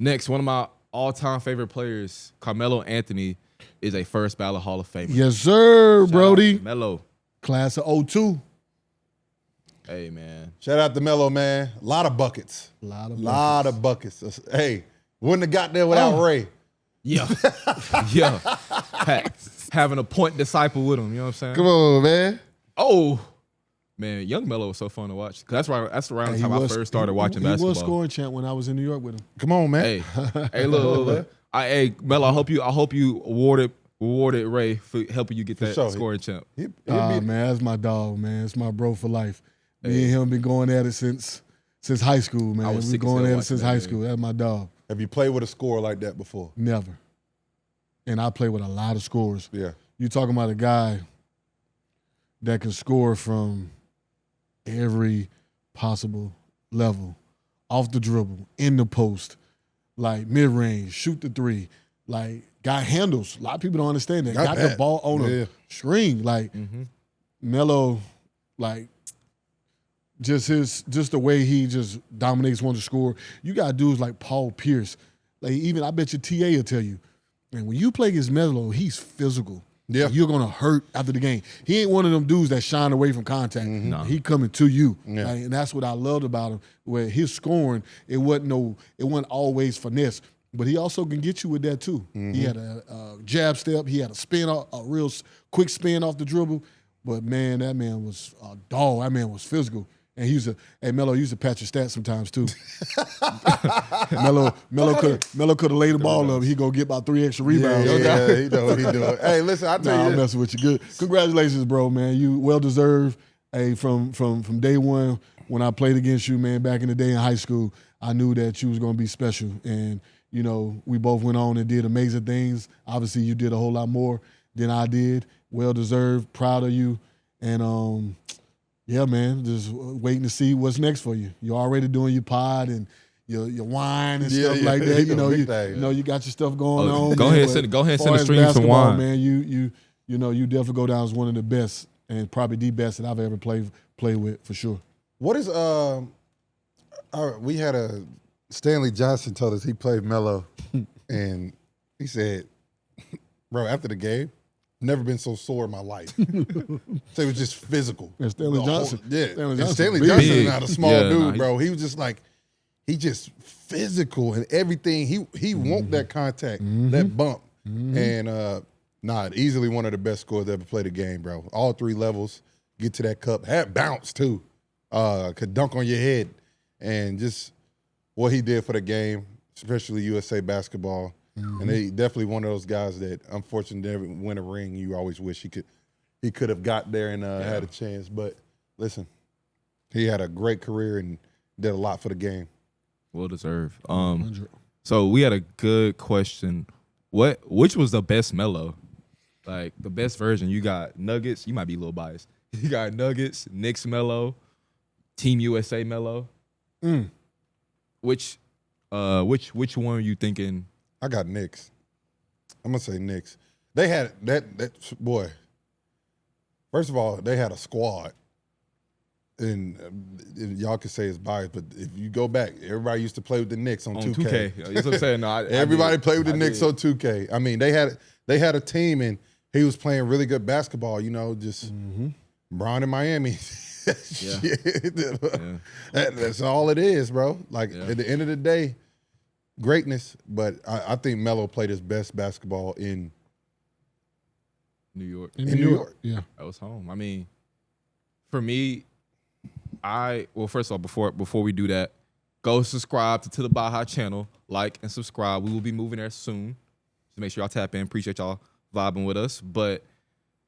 Next, one of my all-time favorite players, Carmelo Anthony, is a first ballot Hall of Famer. Yes, sir, Brody. Melo. Class of 02. Hey, man. Shout out to Melo, man. A lot of buckets. Lot of buckets. Hey, wouldn't have got there without Ray. Yeah. Yeah. Having a point disciple with him, you know what I'm saying? Come on, man. Oh, man, young Melo was so fun to watch. Cause that's around the time I first started watching basketball. He was scoring champ when I was in New York with him. Come on, man. Hey, look. Hey, Melo, I hope you awarded Ray for helping you get that scoring champ. Man, that's my dog, man. It's my bro for life. Me and him been going at it since high school, man. We've been going at it since high school. That's my dog. Have you played with a scorer like that before? Never. And I play with a lot of scorers. Yeah. You talking about a guy that can score from every possible level, off the dribble, in the post, like mid-range, shoot the three, like got handles. A lot of people don't understand that. Got the ball on a string. Like Melo, like just the way he just dominates one to score. You got dudes like Paul Pierce. Like even I bet you TA will tell you, man, when you play against Melo, he's physical. Yeah, you're gonna hurt after the game. He ain't one of them dudes that shine away from contact. No. He coming to you, like, and that's what I loved about him. Where his scoring, it wasn't always finesse, but he also can get you with that too. He had a jab step, he had a spin, a real quick spin off the dribble. But man, that man was a dog. That man was physical. And Melo used to patch your stats sometimes too. Melo could have laid the ball up. He go get about 3 extra rebounds. Yeah, he know what he doing. Hey, listen, I tell you, I'm messing with you. Good, congratulations, bro, man. You well deserved. Hey, from day one when I played against you, man, back in the day in high school, I knew that you was gonna be special. And you know, we both went on and did amazing things. Obviously, you did a whole lot more than I did. Well deserved. Proud of you. And yeah, man, just waiting to see what's next for you. You're already doing your pod and your wine and stuff like that. You know, you got your stuff going on. Go ahead and send a stream some wine, man. You definitely go down as one of the best and probably the best that I've ever played with for sure. What is we had a Stanley Johnson told us he played Melo, and he said, "Bro, after the game, never been so sore in my life." So it was just physical. And Stanley Johnson. Stanley Johnson is not a small dude, bro. He was just like, he just physical and everything. He want that contact, that bump. And easily one of the best scorers that ever played a game, bro. All 3 levels, get to that cup. Had bounce too. Could dunk on your head. And just what he did for the game, especially USA basketball. And he definitely one of those guys that unfortunately never win a ring. You always wish he could have got there and had a chance. But listen, he had a great career and did a lot for the game. Well deserved. So we had a good question. Which was the best Melo? Like the best version? You got Nuggets. You might be a little biased. You got Nuggets, Knicks Melo, Team USA Melo. Which one are you thinking? I got Knicks. I'm gonna say Knicks. They had that boy. First of all, they had a squad, and y'all can say it's biased, but if you go back, everybody used to play with the Knicks on 2K. That's what I'm saying. No, everybody played with the Knicks on 2K. I mean, they had a team, and he was playing really good basketball. You know, just Brown in Miami. That's all it is, bro. Like at the end of the day. Greatness, but I think Melo played his best basketball in New York. In New York, yeah, that was home. I mean, for me, first of all, before we do that, go subscribe to the Baja channel, like and subscribe. We will be moving there soon, so make sure y'all tap in. Appreciate y'all vibing with us. But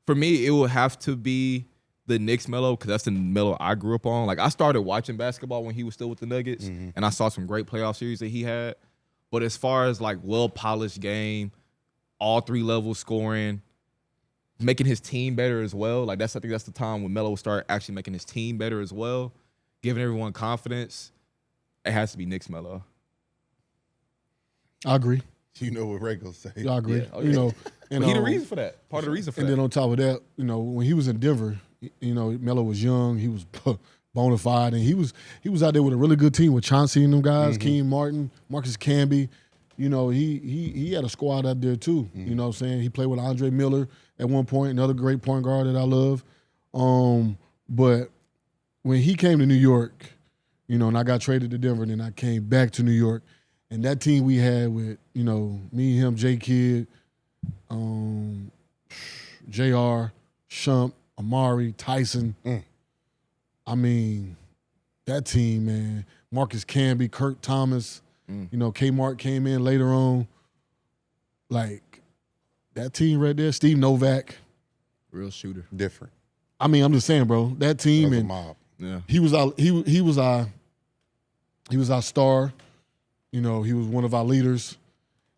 for me, it will have to be the Knicks Melo because that's the Melo I grew up on. Like I started watching basketball when he was still with the Nuggets, and I saw some great playoff series that he had. But as far as like well-polished game, all 3 levels scoring, making his team better as well. Like I think that's the time when Melo started actually making his team better as well, giving everyone confidence. It has to be Knicks Melo. I agree. You know what Ray gonna say. I agree. Yeah. You know, and he the reason for that. Part of the reason for that. And then on top of that, you know, when he was in Denver, you know, Melo was young. He was bona fide, and he was out there with a really good team with Chauncey and them guys, Keem Martin, Marcus Camby, you know, he had a squad out there too. You know what I'm saying? He played with Andre Miller at one point, another great point guard that I love. But when he came to New York, you know, and I got traded to Denver, and then I came back to New York, and that team we had with, you know, me, him, J Kidd, JR, Shump, Amari, Tyson. I mean, that team, man. Marcus Camby, Kurt Thomas, you know, Kmart came in later on. Like, that team right there, Steve Novak. Real shooter. Different. I mean, I'm just saying, bro. That team, That was a and mob. Yeah. he was our star. You know, he was one of our leaders,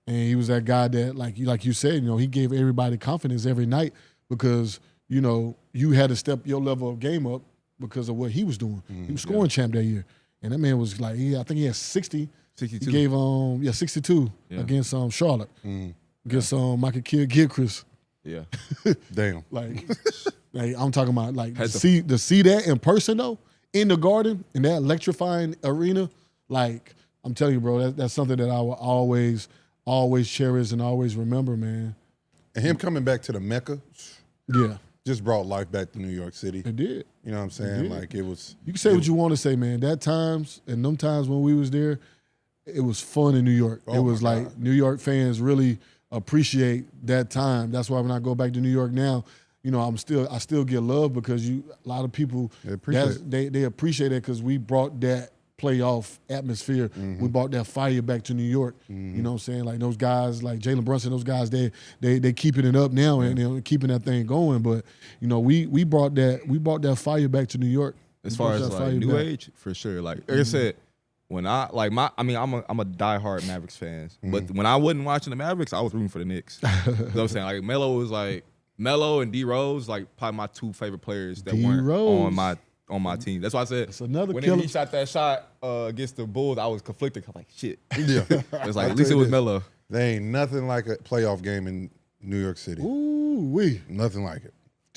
and he was that guy that, like you said, you know, he gave everybody confidence every night because, you know, you had to step your level of game up because of what he was doing. He was scoring champ that year, and that man was like, I think he had 60. 62. He gave 62 against Charlotte, against Michael Kidd-Gilchrist. Yeah. Damn. Like I'm talking about to see that in person though, in the Garden, in that electrifying arena. Like, I'm telling you, bro, that's something that I will always cherish and always remember, man. And him coming back to the Mecca, just brought life back to New York City. It did. You know what I'm saying? Like, it was. You can say what you want to say, man. That times and them times when we was there, it was fun in New York. It was like God. New York fans really appreciate that time. That's why when I go back to New York now, you know, I still get love because a lot of people they appreciate it because we brought that playoff atmosphere. We brought that fire back to New York. You know what I'm saying? Like those guys, like Jalen Brunson, those guys, they keeping it up now and they're keeping that thing going. But you know, we brought that fire back to New York. As far as like new age, for sure. Like I said, when I'm a diehard Mavericks fan, but when I wasn't watching the Mavericks, I was rooting for the Knicks. You know what I'm saying? Like Melo and D Rose, like probably my two favorite players that weren't on my team. That's why I said when he shot that shot against the Bulls, I was conflicted. I'm like, shit. Yeah. It's like, at least it was Melo. There ain't nothing like a playoff game in New York City. Ooh-wee. Nothing like it.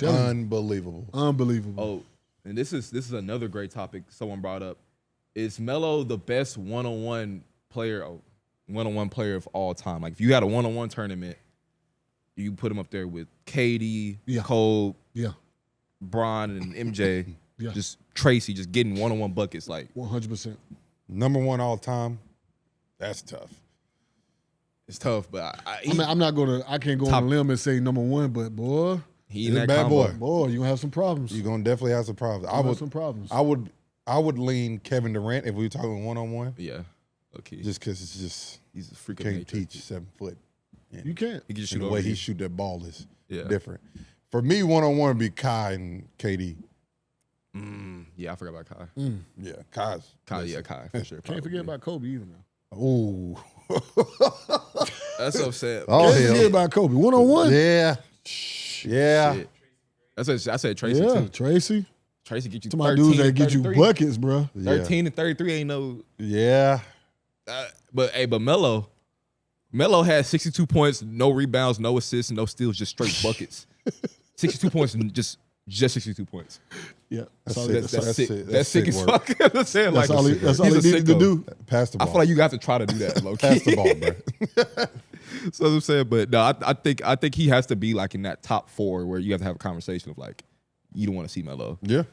Unbelievable. Unbelievable. Oh, and this is another great topic someone brought up. Is Melo the best one-on-one player of all time? Like, if you had a one-on-one tournament, you put him up there with KD, Cole, Bron, and MJ. Just Tracy, just getting one-on-one buckets, like 100%. Number one all time. That's tough. It's tough, but I can't go on a limb and say number one, but boy, he's a bad boy. Boy, you gonna have some problems. You're gonna definitely have some problems. I would lean Kevin Durant if we were talking one-on-one. Yeah, okay. Just because he's a freak of can't nature. teach 7 foot. And you can't. He can shoot the over way you. he shoot that ball is different. For me, one-on-one would be Kai and KD. Yeah, I forgot about Kai. Yeah, Kai for sure. Can't forget about Kobe either now. Ooh. That's what I'm saying. Can't forget about Kobe. One-on-one? Yeah. Yeah. Shit. I said Tracy yeah, too. Tracy get you to my dudes that get you buckets, bro. 13 and 33 ain't no. Yeah. But Melo had 62 points, no rebounds, no assists, no steals, just straight buckets. 62 points and just 62 points. Yeah, that's sick. That's sick as fuck. I'm saying, that's like, all he needed to do. Pass the ball. I feel like you got to try to do that, low key. Pass the ball, bro. So I'm saying, but no, I think he has to be like in that top 4 where you have to have a conversation of like, you don't want to see Melo. Yeah.